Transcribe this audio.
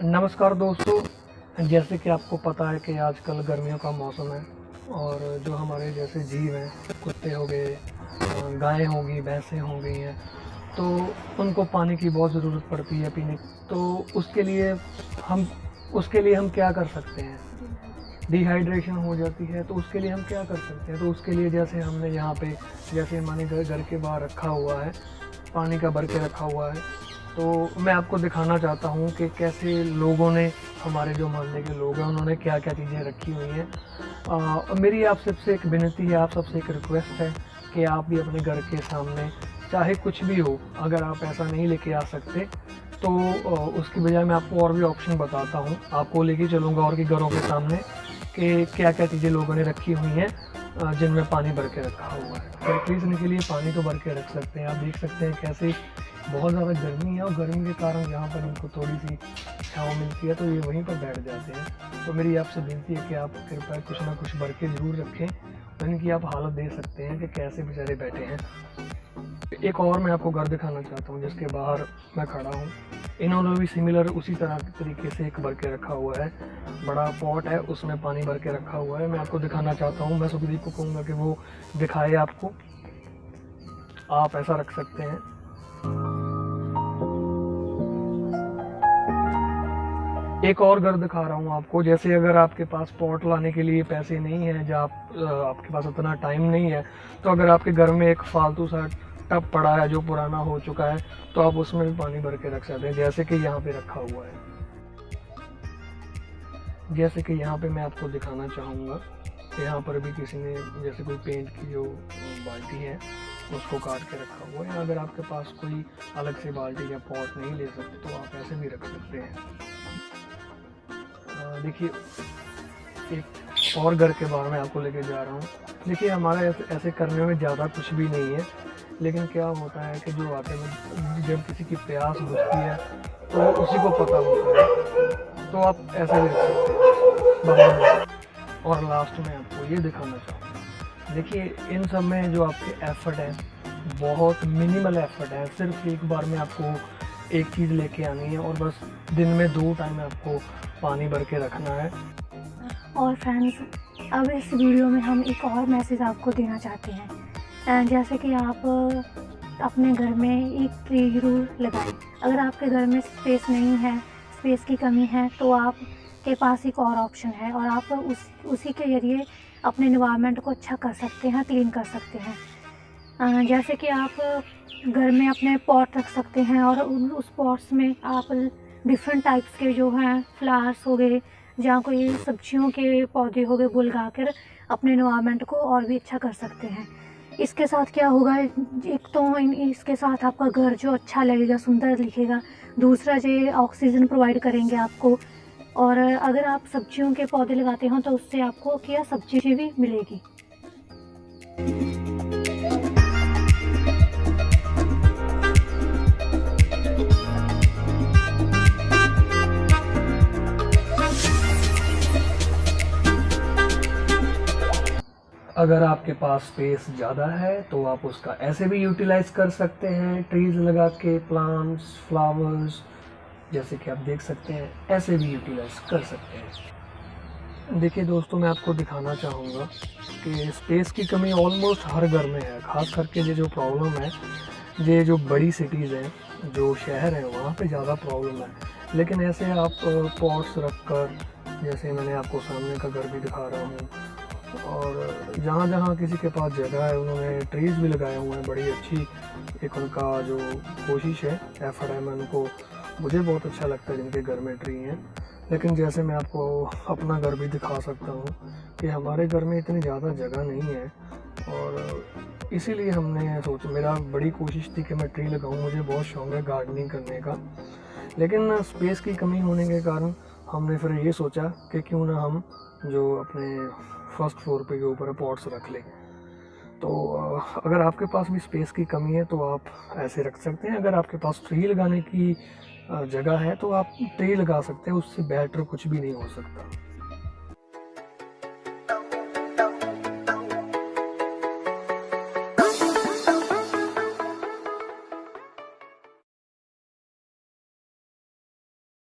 नमस्कार दोस्तों, जैसे कि आपको पता है कि आजकल गर्मियों का मौसम है और जो हमारे जैसे जीव हैं, कुत्ते हो गए, गायें हो गई, भैंसें हो गई हैं, तो उनको पानी की बहुत ज़रूरत पड़ती है पीने। तो उसके लिए हम क्या कर सकते हैं? डिहाइड्रेशन हो जाती है, तो उसके लिए हम क्या कर सकते हैं? तो उसके लिए जैसे हमने यहाँ पे जैसे हमारे घर के बाहर रखा हुआ है, पानी का भर के रखा हुआ है, तो मैं आपको दिखाना चाहता हूँ कि कैसे लोगों ने, हमारे जो मोहल्ले के लोग हैं, उन्होंने क्या क्या चीज़ें रखी हुई हैं। मेरी आप सबसे एक विनती है, आप सबसे एक रिक्वेस्ट है कि आप भी अपने घर के सामने, चाहे कुछ भी हो, अगर आप ऐसा नहीं लेके आ सकते तो उसकी बजाय मैं आपको और भी ऑप्शन बताता हूँ। आपको लेके चलूँगा और के घरों के सामने कि क्या क्या चीज़ें लोगों ने रखी हुई हैं जिनमें पानी भर के रखा हुआ है। तो पीने के लिए पानी तो भर के रख सकते हैं। आप देख सकते हैं कैसे बहुत ज़्यादा गर्मी है और गर्मी के कारण यहाँ पर इनको थोड़ी सी छाँव मिलती है, तो ये वहीं पर बैठ जाते हैं। तो मेरी आपसे विनती है कि आप कृपया कुछ ना कुछ भर के ज़रूर रखें। तो इनकी आप हालत दे सकते हैं कि कैसे बेचारे बैठे हैं। एक और मैं आपको घर दिखाना चाहता हूँ जिसके बाहर मैं खड़ा हूँ। इन्होंने भी सिमिलर उसी तरह तरीके से एक भर के रखा हुआ है, बड़ा पॉट है, उसमें पानी भर के रखा हुआ है। मैं आपको दिखाना चाहता हूँ। मैं सुखदीप को कहूँगा कि वो दिखाए आपको। आप ऐसा रख सकते हैं। एक और घर दिखा रहा हूँ आपको। जैसे अगर आपके पास पॉट लाने के लिए पैसे नहीं है, या आपके पास उतना टाइम नहीं है, तो अगर आपके घर में एक फालतू सा टब पड़ा है जो पुराना हो चुका है, तो आप उसमें भी पानी भर के रख सकते हैं, जैसे कि यहाँ पे रखा हुआ है। जैसे कि यहाँ पे मैं आपको दिखाना चाहूँगा कि यहाँ पर भी किसी ने जैसे कोई पेंट की जो बाल्टी है उसको काट के रखा हुआ है। अगर आपके पास कोई अलग से बाल्टी या पॉट नहीं ले सकते तो आप ऐसे भी रख सकते हैं। देखिए, एक और घर के बारे में आपको लेके जा रहा हूँ। देखिए, हमारा ऐसे करने में ज़्यादा कुछ भी नहीं है, लेकिन क्या होता है कि जो आते में जब किसी की प्यास बुझती है तो उसी को पता होता है, तो आप ऐसे भी रख सकते हैं। और लास्ट में आपको ये दिखाना चाहूँगा। देखिए, इन सब में जो आपके एफर्ट है, बहुत मिनिमल एफर्ट है। सिर्फ एक बार में आपको एक चीज़ लेके आनी है और बस दिन में 2 टाइम आपको पानी भर के रखना है। और फ्रेंड्स, अब इस वीडियो में हम एक और मैसेज आपको देना चाहते हैं। जैसे कि आप अपने घर में एक ट्री ज़रूर लगाएं। अगर आपके घर में स्पेस नहीं है, स्पेस की कमी है, तो आपके पास एक और ऑप्शन है और आप उसी के ज़रिए अपने एनवायरनमेंट को अच्छा कर सकते हैं, क्लीन कर सकते हैं। जैसे कि आप घर में अपने पॉट रख सकते हैं और उस पॉट्स में आप डिफरेंट टाइप्स के जो हैं फ्लावर्स हो गए, जहाँ कोई सब्जियों के पौधे हो गए, वो लगाकर अपने एनवायरनमेंट को और भी अच्छा कर सकते हैं। इसके साथ क्या होगा, एक तो इसके साथ आपका घर जो अच्छा लगेगा, सुंदर दिखेगा। दूसरा, ये ऑक्सीजन प्रोवाइड करेंगे आपको। और अगर आप सब्जियों के पौधे लगाते हो तो उससे आपको क्या सब्जी भी मिलेगी। अगर आपके पास स्पेस ज़्यादा है तो आप उसका ऐसे भी यूटिलाइज़ कर सकते हैं, ट्रीज़ लगा के, प्लांट्स, फ्लावर्स, जैसे कि आप देख सकते हैं, ऐसे भी यूटिलाइज़ कर सकते हैं। देखिए दोस्तों, मैं आपको दिखाना चाहूँगा कि स्पेस की कमी ऑलमोस्ट हर घर में है। ख़ास करके ये जो प्रॉब्लम है, ये जो बड़ी सिटीज़ हैं, जो शहर हैं, वहाँ पे ज़्यादा प्रॉब्लम है। लेकिन ऐसे आप पॉट्स रख कर, जैसे मैंने आपको सामने का घर भी दिखा रहा हूँ, और जहाँ जहाँ किसी के पास जगह है उन्होंने ट्रीज़ भी लगाए हुए हैं। बड़ी अच्छी एक उनका जो कोशिश है, एफर्ट है, मैं उनको, मुझे बहुत अच्छा लगता है जिनके घर में ट्री हैं। लेकिन जैसे मैं आपको अपना घर भी दिखा सकता हूँ कि हमारे घर में इतनी ज़्यादा जगह नहीं है, और इसीलिए हमने सोचा, मेरा बड़ी कोशिश थी कि मैं ट्री लगाऊँ। मुझे बहुत शौक़ है गार्डनिंग करने का, लेकिन स्पेस की कमी होने के कारण हमने फिर ये सोचा कि क्यों ना हम जो अपने फर्स्ट फ्लोर पे के ऊपर पॉट्स रख लें। तो अगर आपके पास भी स्पेस की कमी है तो आप ऐसे रख सकते हैं। अगर आपके पास ट्री लगाने की जगह है तो आप ट्री लगा सकते हैं, उससे बेटर कुछ भी नहीं हो सकता।